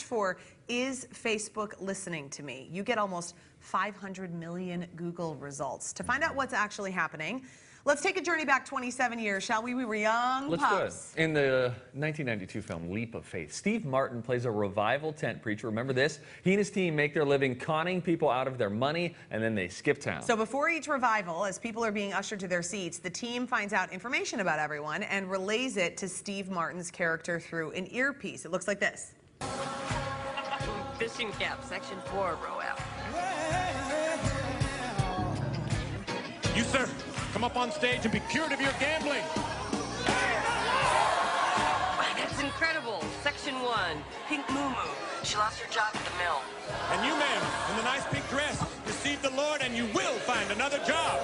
for "Is Facebook listening to me?" You get almost 500 million Google results. To find out what's actually happening, let's take a journey back 27 years, shall we? We were young pups. In the 1992 film Leap of Faith, Steve Martin plays a revival tent preacher. Remember this? He and his team make their living conning people out of their money, and then they skip town. So before each revival, as people are being ushered to their seats, the team finds out information about everyone and relays it to Steve Martin's character through an earpiece. It looks like this. Fishing cap, section 4, row out. You, sir, come up on stage and be cured of your gambling. That's incredible. Section 1, Pink Moo Moo. She lost her job at the mill. And you, ma'am, in the nice pink dress, receive the Lord and you will find another job.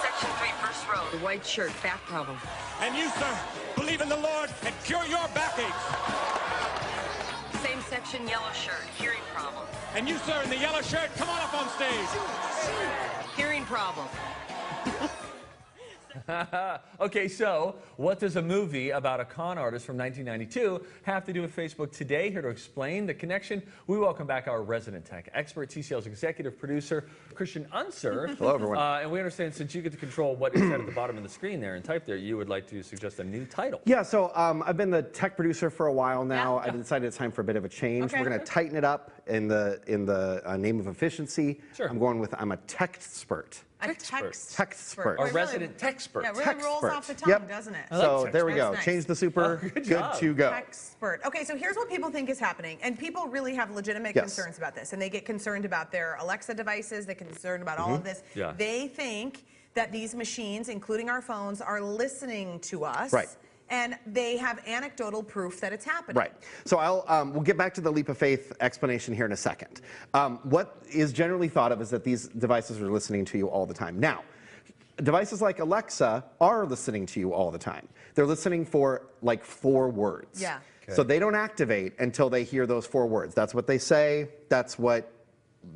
Section 3, first row, the white shirt, back problem. And you, sir, believe in the Lord and cure your backaches. Same section, yellow shirt, hearing problem. And you, sir, in the yellow shirt, come on up on stage. Hearing problem. Okay, so what does a movie about a con artist from 1992 have to do with Facebook today? Here to explain the connection, we welcome back our resident tech expert, TCL's executive producer, Christian Unser. Hello, everyone. And we understand since you get to control what is said at the bottom of the screen there and type there, you would like to suggest a new title. Yeah, so I've been the tech producer for a while now. Yeah. I decided it's time for a bit of a change. Okay. We're going to tighten it up in the name of efficiency. Sure. I'm going with I'm a tech-spert. A Tech-spert. A resident tech-spert. Yeah, it really rolls Tech-spert. off the tongue, Yep. doesn't it? So there we go. That's nice. Change the super. Good Good job. to go. Expert. Okay, so here's what people think is happening, and people really have legitimate Yes. concerns about this, and they get concerned about their Alexa devices, they get concerned about all of this. Yeah. They think that these machines, including our phones, are listening to us. Right. And they have anecdotal proof that it's happening. Right. So we'll get back to the leap of faith explanation here in a second. What is generally thought of is that these devices are listening to you all the time. Now, devices like Alexa are listening to you all the time. They're listening for like 4 words. Yeah. Okay. So they don't activate until they hear those 4 words. That's what they say. That's what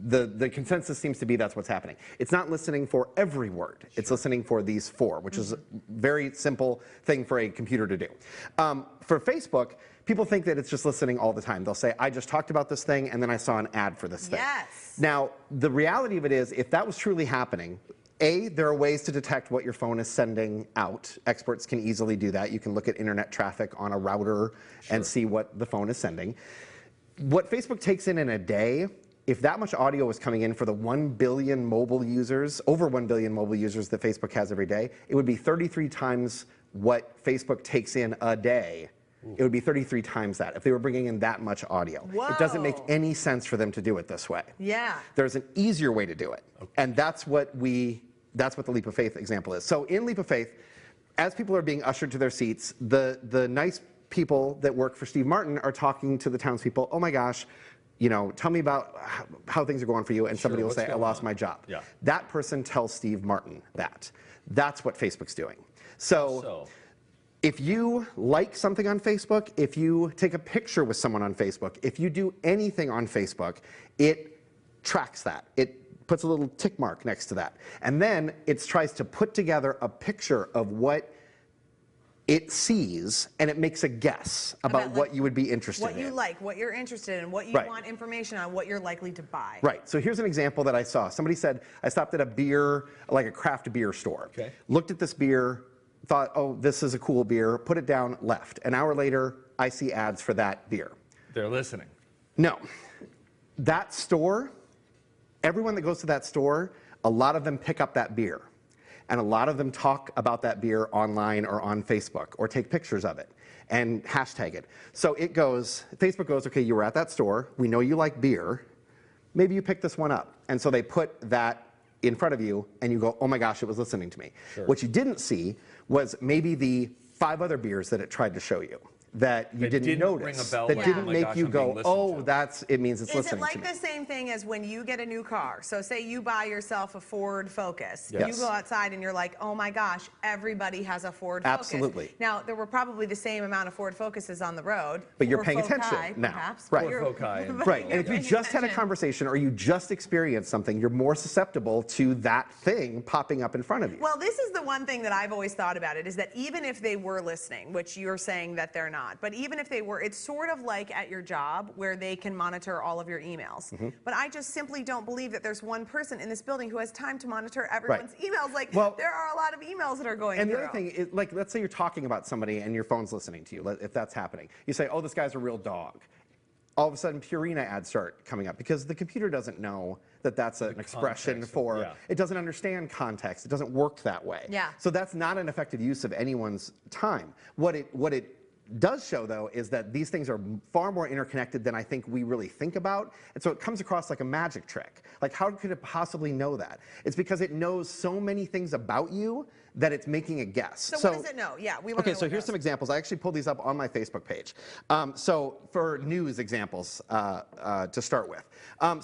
the consensus seems to be. That's what's happening. It's not listening for every word. Sure. It's listening for these 4, which is a very simple thing for a computer to do. For Facebook, people think that it's just listening all the time. They'll say, I just talked about this thing, and then I saw an ad for this thing. Yes. Now, the reality of it is, if that was truly happening, there are ways to detect what your phone is sending out. Experts can easily do that. You can look at internet traffic on a router and see what the phone is sending. What Facebook takes in a day, if that much audio was coming in for the 1 billion mobile users, over 1 billion mobile users that Facebook has every day, it would be 33 times what Facebook takes in a day. It would be 33 times that if they were bringing in that much audio. Whoa. It doesn't make any sense for them to do it this way. Yeah. There's an easier way to do it. Okay. And that's what the leap of faith example is. So in leap of faith, as people are being ushered to their seats, the nice people that work for Steve Martin are talking to the townspeople, oh my gosh, you know, tell me about how things are going for you, and somebody will say, I lost my job. Yeah. That person tells Steve Martin that. That's what Facebook's doing. So if you like something on Facebook, if you take a picture with someone on Facebook, if you do anything on Facebook, it tracks that. It puts a little tick mark next to that. And then it tries to put together a picture of what it sees, and it makes a guess about what you would be interested in. What you like, what you're interested in, what you want information on, what you're likely to buy. Right. So here's an example that I saw. Somebody said, I stopped at a beer, like a craft beer store. Okay. Looked at this beer, thought, oh, this is a cool beer, put it down, left. An hour later, I see ads for that beer. They're listening. No. That store, everyone that goes to that store, a lot of them pick up that beer. And a lot of them talk about that beer online or on Facebook, or take pictures of it and hashtag it. So it goes, Facebook goes, okay, you were at that store, we know you like beer, maybe you picked this one up. And so they put that in front of you, and you go, oh my gosh, it was listening to me. Sure. What you didn't see was maybe the 5 other beers that it tried to show you that you didn't notice, ring a bell, that like, didn't oh my make gosh, you I'm being go, listened oh, to. it means it's Is listening it like to me. the same thing as when you get a new car? So say you buy yourself a Ford Focus. Yes. You go outside and you're like, oh my gosh, everybody has a Ford Focus. Absolutely. Now, there were probably the same amount of Ford Focuses on the road. But you're or paying Foci, attention now. Perhaps, Right. but you're- Ford Foci. but Right, and you're if you paying just had a attention. conversation or you just experienced something, you're more susceptible to that thing popping up in front of you. Well, this is the one thing that I've always thought about it, is that even if they were listening, which you're saying that they're not, not. But even if they were, it's sort of like at your job where they can monitor all of your emails. But I just simply don't believe that there's one person in this building who has time to monitor everyone's emails. Like, there are a lot of emails that are going and through. the other thing is, like, let's say you're talking about somebody and your phone's listening to you, if that's happening. You say, oh, this guy's a real dog. All of a sudden, Purina ads start coming up because the computer doesn't know that that's an expression for, it doesn't understand context. It doesn't work that way. Yeah. So that's not an effective use of anyone's time. What it does show, though, is that these things are far more interconnected than I think we really think about. And so it comes across like a magic trick. Like, how could it possibly know that? It's because it knows so many things about you that it's making a guess. So what does it know? Yeah, we want to Okay, know so what it here's knows. some examples. I actually pulled these up on my Facebook page. So for news examples to start with.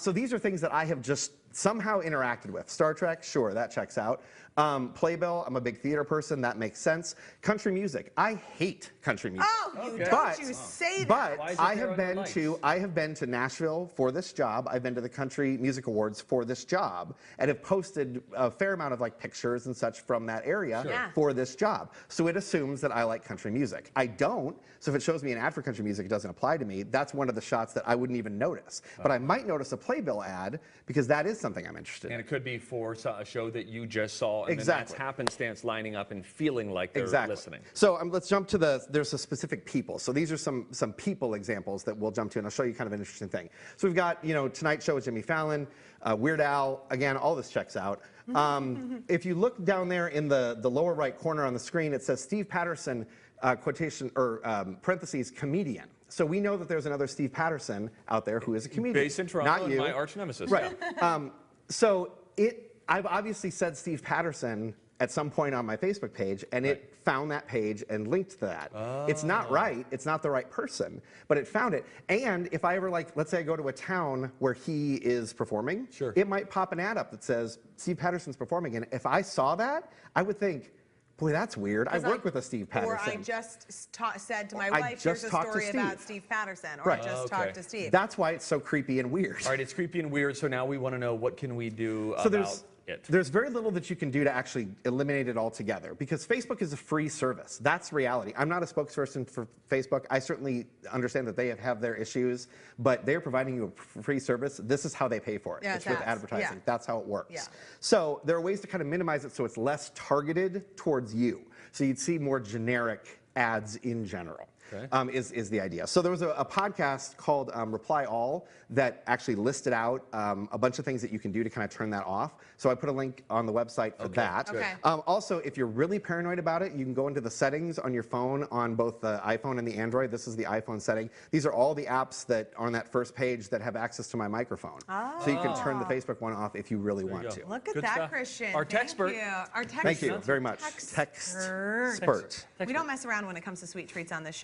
So these are things that I have just somehow interacted with. Star Trek, sure, that checks out. Playbill, I'm a big theater person, that makes sense. Country music, I hate country music. Oh, don't you say that. But I have been to Nashville for this job. I've been to the Country Music Awards for this job, and have posted a fair amount of like pictures and such from that area for this job. So it assumes that I like country music. I don't. So if it shows me an ad for country music, it doesn't apply to me. That's one of the shots that I wouldn't even notice. But I might notice a Playbill ad because that is something I'm interested in. And it could be for a show that you just saw, and Exactly. then that's happenstance lining up and feeling like they're listening. So let's jump to there's a specific people. So these are some people examples that we'll jump to, and I'll show you kind of an interesting thing. So we've got, Tonight Show with Jimmy Fallon, Weird Al, again, all this checks out. If you look down there in the lower right corner on the screen, it says Steve Patterson, quotation, or parentheses, comedian. So we know that there's another Steve Patterson out there who is a comedian. Based in Toronto, not and you. my arch nemesis. Right. I've obviously said Steve Patterson at some point on my Facebook page, and it found that page and linked to that. It's not right. It's not the right person, but it found it. And if I ever, let's say I go to a town where he is performing, it might pop an ad up that says Steve Patterson's performing. And if I saw that, I would think, boy, that's weird. I work with a Steve Patterson. Or I just said to my wife, here's a story about Steve Patterson. Or I just talked to Steve. That's why it's so creepy and weird. All right, it's creepy and weird, so now we want to know, what can we do about it? There's very little that you can do to actually eliminate it altogether, because Facebook is a free service. That's reality. I'm not a spokesperson for Facebook. I certainly understand that they have their issues, but they're providing you a free service. This is how they pay for it. It's with advertising. That's how it works. So there are ways to kind of minimize it so it's less targeted towards you. So you'd see more generic ads in general. Is the idea. So there was a podcast called Reply All that actually listed out a bunch of things that you can do to kind of turn that off. So I put a link on the website for that. Also, if you're really paranoid about it, you can go into the settings on your phone on both the iPhone and the Android. This is the iPhone setting. These are all the apps that are on that first page that have access to my microphone. So you can turn the Facebook one off if you really want to. Look at that, Christian. Our techspert. Our Thank you very much. Techspert. We don't mess around when it comes to sweet treats on this show.